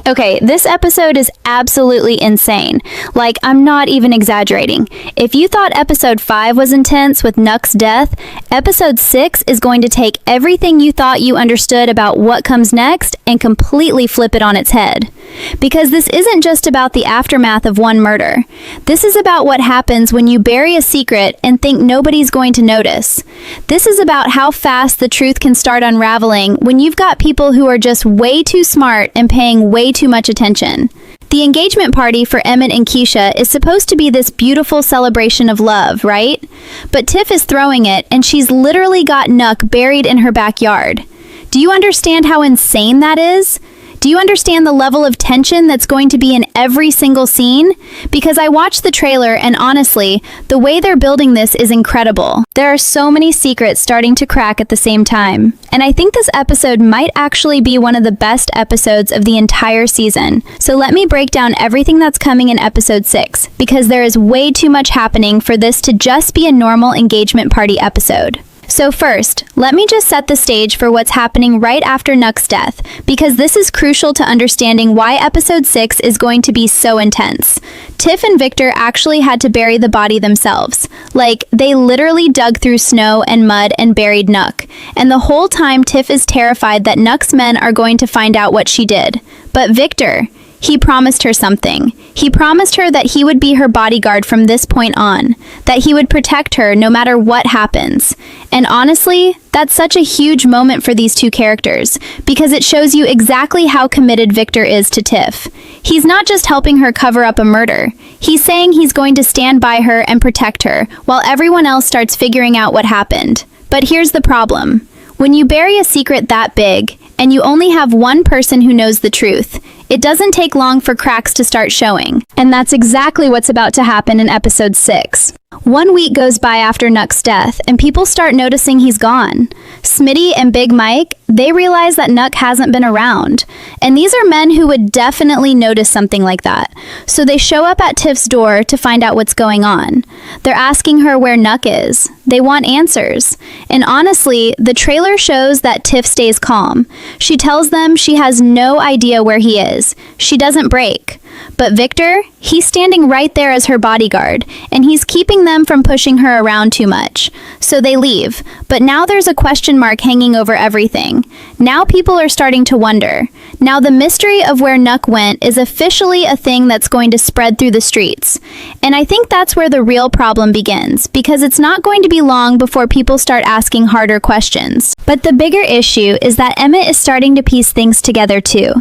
Okay, this episode is absolutely insane. Like, I'm not even exaggerating. If you thought episode 5 was intense with Nuck's death, episode 6 is going to take everything you thought you understood about what comes next and completely flip it on its head. Because this isn't just about the aftermath of one murder. This is about what happens when you bury a secret and think nobody's going to notice. This is about how fast the truth can start unraveling when you've got people who are just way too smart and paying way too much attention. The engagement party for Emmett and Keisha is supposed to be this beautiful celebration of love, right? But Tiff is throwing it, and she's literally got Nuck buried in her backyard. Do you understand how insane that is? Do you understand the level of tension that's going to be in every single scene? Because I watched the trailer and honestly, the way they're building this is incredible. There are so many secrets starting to crack at the same time. And I think this episode might actually be one of the best episodes of the entire season. So let me break down everything that's coming in episode 6, because there is way too much happening for this to just be a normal engagement party episode. So first, let me just set the stage for what's happening right after Nuck's death, because this is crucial to understanding why episode 6 is going to be so intense. Tiff and Victor actually had to bury the body themselves. Like, they literally dug through snow and mud and buried Nuck. And the whole time Tiff is terrified that Nuck's men are going to find out what she did. But Victor, he promised her something. He promised her that he would be her bodyguard from this point on, that he would protect her no matter what happens. And honestly, that's such a huge moment for these two characters, because it shows you exactly how committed Victor is to Tiff. He's not just helping her cover up a murder. He's saying he's going to stand by her and protect her, while everyone else starts figuring out what happened. But here's the problem. When you bury a secret that big, and you only have one person who knows the truth, it doesn't take long for cracks to start showing. And that's exactly what's about to happen in episode 6. 1 week goes by after Nuck's death, and people start noticing he's gone. Smitty and Big Mike, they realize that Nuck hasn't been around. And these are men who would definitely notice something like that. So they show up at Tiff's door to find out what's going on. They're asking her where Nuck is. They want answers. And honestly, the trailer shows that Tiff stays calm. She tells them she has no idea where he is. She doesn't break. But Victor, he's standing right there as her bodyguard, and he's keeping them from pushing her around too much. So they leave, but now there's a question mark hanging over everything. Now people are starting to wonder. Now the mystery of where Nuck went is officially a thing that's going to spread through the streets. And I think that's where the real problem begins, because it's not going to be long before people start asking harder questions. But the bigger issue is that Emmett is starting to piece things together too.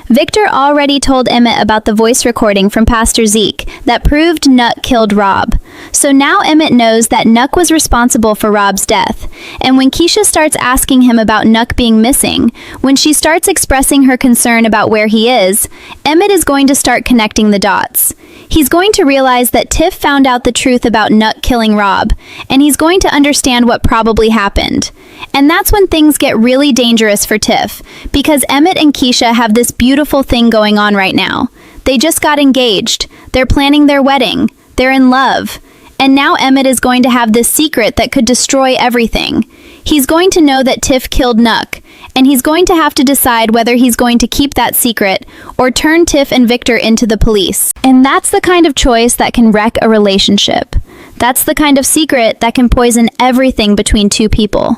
Victor already told Emmett about the voice recording from Pastor Zeke that proved Nuck killed Rob. So now Emmett knows that Nuck was responsible for Rob's death. And when Keisha starts asking him about Nuck being missing, when she starts expressing her concern about where he is, Emmett is going to start connecting the dots. He's going to realize that Tiff found out the truth about Nuck killing Rob, and he's going to understand what probably happened. And that's when things get really dangerous for Tiff, because Emmett and Keisha have this beautiful thing going on right now. They just got engaged. They're planning their wedding. They're in love. And now Emmett is going to have this secret that could destroy everything. He's going to know that Tiff killed Nuck, and he's going to have to decide whether he's going to keep that secret or turn Tiff and Victor into the police. And that's the kind of choice that can wreck a relationship. That's the kind of secret that can poison everything between two people.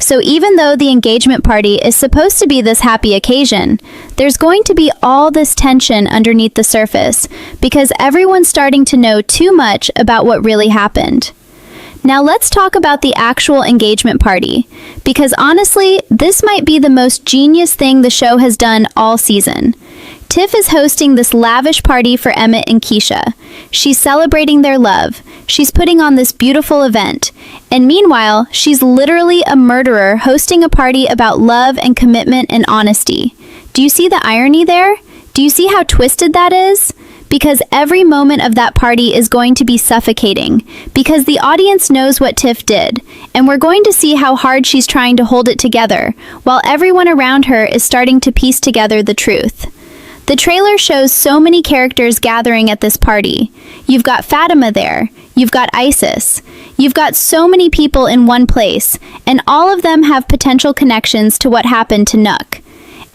So even though the engagement party is supposed to be this happy occasion, there's going to be all this tension underneath the surface because everyone's starting to know too much about what really happened. Now let's talk about the actual engagement party, because honestly, this might be the most genius thing the show has done all season. Tiff is hosting this lavish party for Emmett and Keisha. She's celebrating their love. She's putting on this beautiful event. And meanwhile, she's literally a murderer hosting a party about love and commitment and honesty. Do you see the irony there? Do you see how twisted that is? Because every moment of that party is going to be suffocating, because the audience knows what Tiff did, and we're going to see how hard she's trying to hold it together, while everyone around her is starting to piece together the truth. The trailer shows so many characters gathering at this party. You've got Fatima there, you've got Isis, you've got so many people in one place, and all of them have potential connections to what happened to Nuck.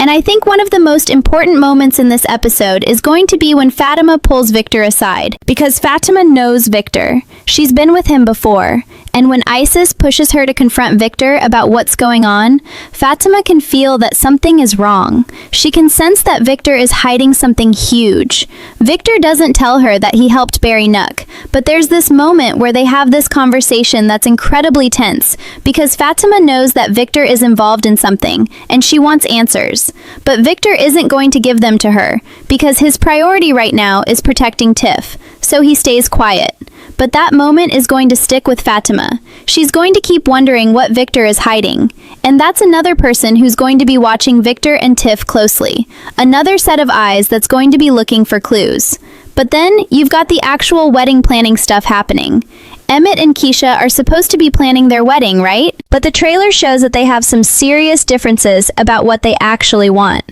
And I think one of the most important moments in this episode is going to be when Fatima pulls Victor aside, because Fatima knows Victor. She's been with him before, and when Isis pushes her to confront Victor about what's going on, Fatima can feel that something is wrong. She can sense that Victor is hiding something huge. Victor doesn't tell her that he helped bury Nuck, but there's this moment where they have this conversation that's incredibly tense, because Fatima knows that Victor is involved in something, and she wants answers. But Victor isn't going to give them to her, because his priority right now is protecting Tiff, so he stays quiet. But that moment is going to stick with Fatima. She's going to keep wondering what Victor is hiding. And that's another person who's going to be watching Victor and Tiff closely. Another set of eyes that's going to be looking for clues. But then, you've got the actual wedding planning stuff happening. Emmett and Keisha are supposed to be planning their wedding, right? But the trailer shows that they have some serious differences about what they actually want.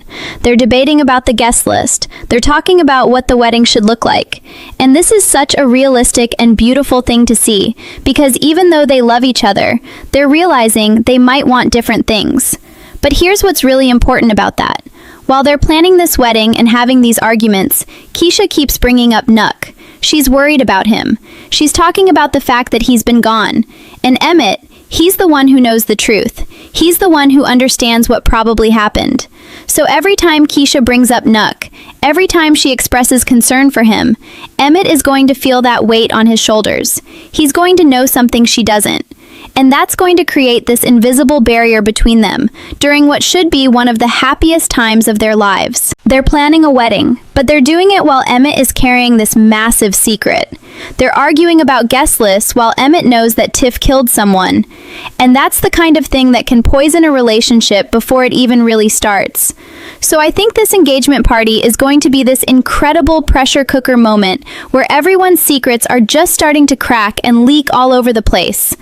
They're debating about the guest list. They're talking about what the wedding should look like. And this is such a realistic and beautiful thing to see, because even though they love each other, they're realizing they might want different things. But here's what's really important about that. While they're planning this wedding and having these arguments, Keisha keeps bringing up Nuck. She's worried about him. She's talking about the fact that he's been gone. And Emmett, he's the one who knows the truth. He's the one who understands what probably happened. So every time Keisha brings up Nuck, every time she expresses concern for him, Emmett is going to feel that weight on his shoulders. He's going to know something she doesn't. And that's going to create this invisible barrier between them during what should be one of the happiest times of their lives. They're planning a wedding, but they're doing it while Emmett is carrying this massive secret. They're arguing about guest lists while Emmett knows that Tiff killed someone. And that's the kind of thing that can poison a relationship before it even really starts. So I think this engagement party is going to be this incredible pressure cooker moment where everyone's secrets are just starting to crack and leak all over the place.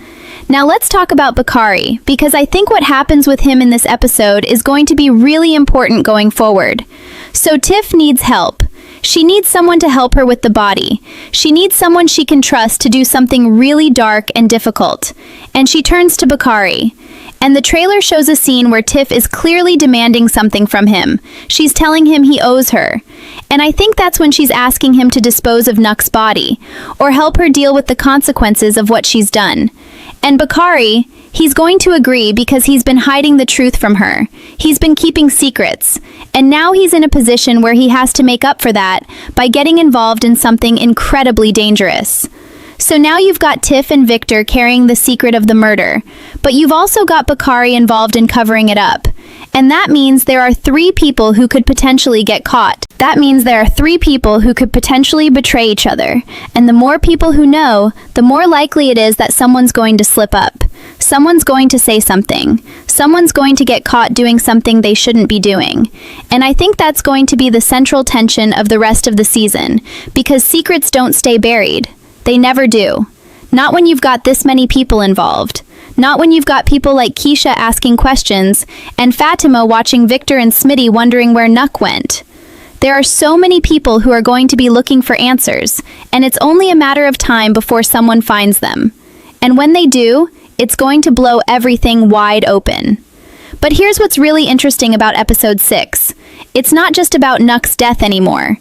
Now let's talk about Bakari, because I think what happens with him in this episode is going to be really important going forward. So Tiff needs help. She needs someone to help her with the body. She needs someone she can trust to do something really dark and difficult. And she turns to Bakari. And the trailer shows a scene where Tiff is clearly demanding something from him. She's telling him he owes her. And I think that's when she's asking him to dispose of Nuck's body, or help her deal with the consequences of what she's done. And Bakari, he's going to agree because he's been hiding the truth from her. He's been keeping secrets. And now he's in a position where he has to make up for that by getting involved in something incredibly dangerous. So now you've got Tiff and Victor carrying the secret of the murder, but you've also got Bakari involved in covering it up. And that means there are 3 people who could potentially get caught. That means there are 3 people who could potentially betray each other. And the more people who know, the more likely it is that someone's going to slip up. Someone's going to say something. Someone's going to get caught doing something they shouldn't be doing. And I think that's going to be the central tension of the rest of the season, because secrets don't stay buried. They never do. Not when you've got this many people involved. Not when you've got people like Keisha asking questions, and Fatima watching Victor and Smitty wondering where Nuck went. There are so many people who are going to be looking for answers, and it's only a matter of time before someone finds them. And when they do, it's going to blow everything wide open. But here's what's really interesting about episode 6. It's not just about Nuck's death anymore.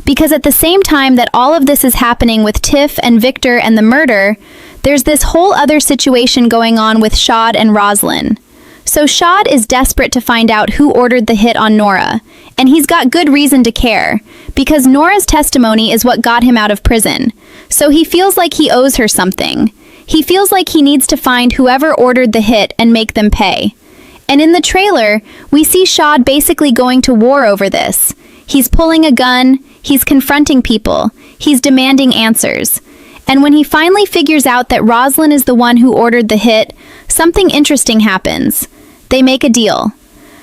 Because at the same time that all of this is happening with Tiff and Victor and the murder, there's this whole other situation going on with Shad and Roslyn. So Shad is desperate to find out who ordered the hit on Nora, and he's got good reason to care, because Nora's testimony is what got him out of prison. So he feels like he owes her something. He feels like he needs to find whoever ordered the hit and make them pay. And in the trailer, we see Shad basically going to war over this. He's pulling a gun, he's confronting people, he's demanding answers. And when he finally figures out that Roslyn is the one who ordered the hit, something interesting happens. They make a deal.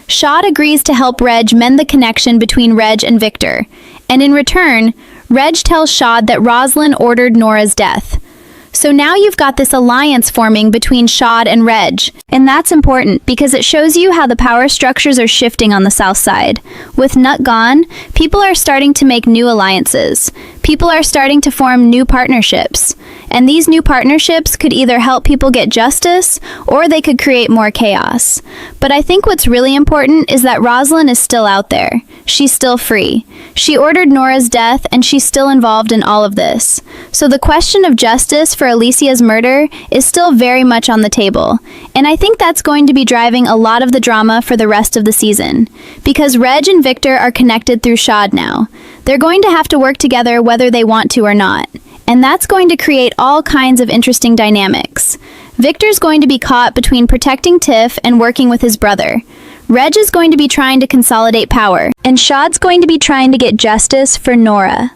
Shad agrees to help Reg mend the connection between Reg and Victor, and in return, Reg tells Shad that Roslyn ordered Nora's death. So now you've got this alliance forming between Shad and Reg, and that's important because it shows you how the power structures are shifting on the south side. With Nuck gone, people are starting to make new alliances. People are starting to form new partnerships. And these new partnerships could either help people get justice, or they could create more chaos. But I think what's really important is that Rosalind is still out there. She's still free. She ordered Nora's death, and she's still involved in all of this. So the question of justice for Alicia's murder is still very much on the table. And I think that's going to be driving a lot of the drama for the rest of the season. Because Reg and Victor are connected through Shad now. They're going to have to work together whether they want to or not. And that's going to create all kinds of interesting dynamics. Victor's going to be caught between protecting Tiff and working with his brother. Reg is going to be trying to consolidate power, and Shad's going to be trying to get justice for Nora.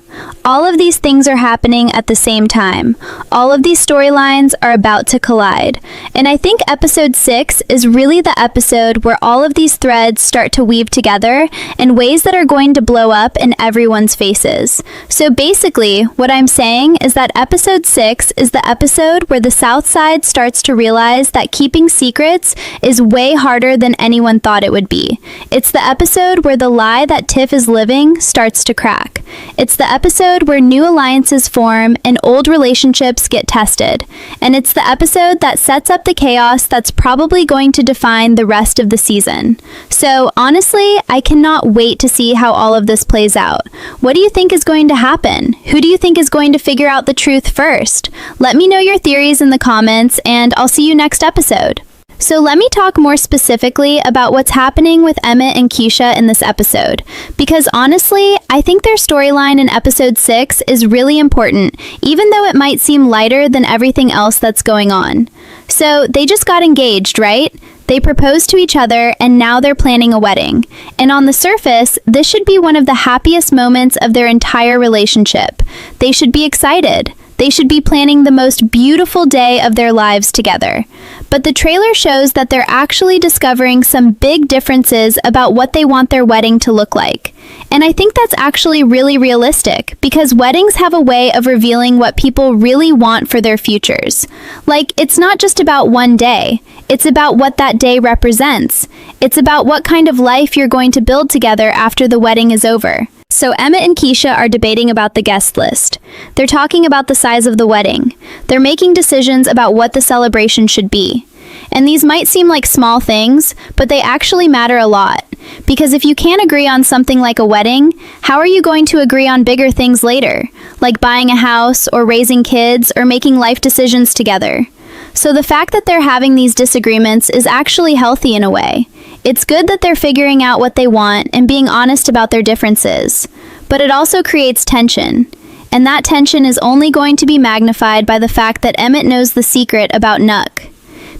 All of these things are happening at the same time. All of these storylines are about to collide. And I think episode 6 is really the episode where all of these threads start to weave together in ways that are going to blow up in everyone's faces. So basically, what I'm saying is that episode 6 is the episode where the South Side starts to realize that keeping secrets is way harder than anyone thought it would be. It's the episode where the lie that Tiff is living starts to crack. It's the episode where new alliances form and old relationships get tested. And it's the episode that sets up the chaos that's probably going to define the rest of the season. So honestly, I cannot wait to see how all of this plays out. What do you think is going to happen? Who do you think is going to figure out the truth first? Let me know your theories in the comments, and I'll see you next episode. So let me talk more specifically about what's happening with Emmett and Keisha in this episode, because honestly, I think their storyline in episode 6 is really important, even though it might seem lighter than everything else that's going on. So they just got engaged, right? They proposed to each other, and now they're planning a wedding. And on the surface, this should be one of the happiest moments of their entire relationship. They should be excited. They should be planning the most beautiful day of their lives together. But the trailer shows that they're actually discovering some big differences about what they want their wedding to look like. And I think that's actually really realistic, because weddings have a way of revealing what people really want for their futures. Like, it's not just about one day. It's about what that day represents. It's about what kind of life you're going to build together after the wedding is over. So Emmett and Keisha are debating about the guest list. They're talking about the size of the wedding. They're making decisions about what the celebration should be. And these might seem like small things, but they actually matter a lot. Because if you can't agree on something like a wedding, how are you going to agree on bigger things later? Like buying a house, or raising kids, or making life decisions together. So the fact that they're having these disagreements is actually healthy in a way. It's good that they're figuring out what they want and being honest about their differences. But it also creates tension. And that tension is only going to be magnified by the fact that Emmett knows the secret about Nuck.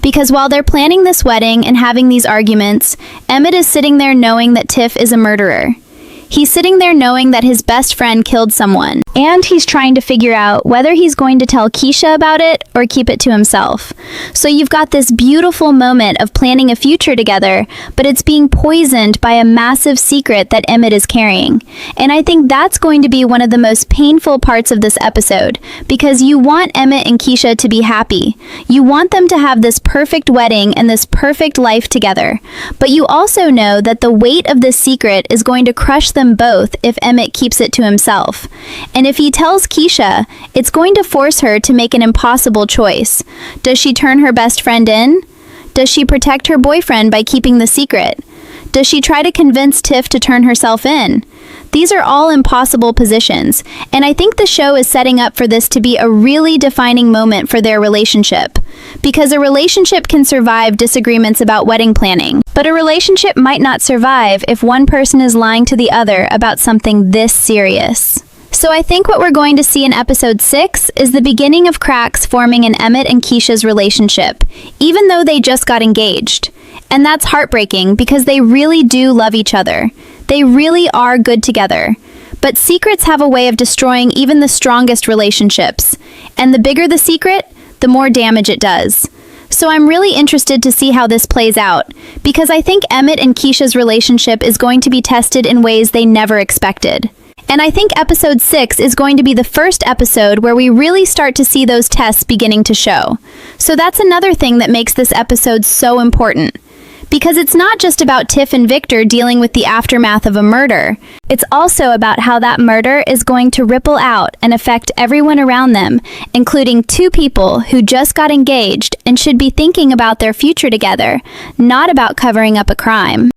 Because while they're planning this wedding and having these arguments, Emmett is sitting there knowing that Tiff is a murderer. He's sitting there knowing that his best friend killed someone, and he's trying to figure out whether he's going to tell Keisha about it or keep it to himself. So you've got this beautiful moment of planning a future together, but it's being poisoned by a massive secret that Emmett is carrying. And I think that's going to be one of the most painful parts of this episode, because you want Emmett and Keisha to be happy. You want them to have this perfect wedding and this perfect life together. But you also know that the weight of this secret is going to crush them both if Emmett keeps it to himself. And if he tells Keisha, it's going to force her to make an impossible choice. Does she turn her best friend in? Does she protect her boyfriend by keeping the secret? Does she try to convince Tiff to turn herself in? These are all impossible positions, and I think the show is setting up for this to be a really defining moment for their relationship. Because a relationship can survive disagreements about wedding planning, but a relationship might not survive if one person is lying to the other about something this serious. So I think what we're going to see in episode 6 is the beginning of cracks forming in Emmett and Keisha's relationship, even though they just got engaged. And that's heartbreaking because they really do love each other. They really are good together. But secrets have a way of destroying even the strongest relationships. And the bigger the secret, the more damage it does. So I'm really interested to see how this plays out, because I think Emmett and Keisha's relationship is going to be tested in ways they never expected. And I think episode 6 is going to be the first episode where we really start to see those tests beginning to show. So that's another thing that makes this episode so important. Because it's not just about Tiff and Victor dealing with the aftermath of a murder. It's also about how that murder is going to ripple out and affect everyone around them, including two people who just got engaged and should be thinking about their future together, not about covering up a crime.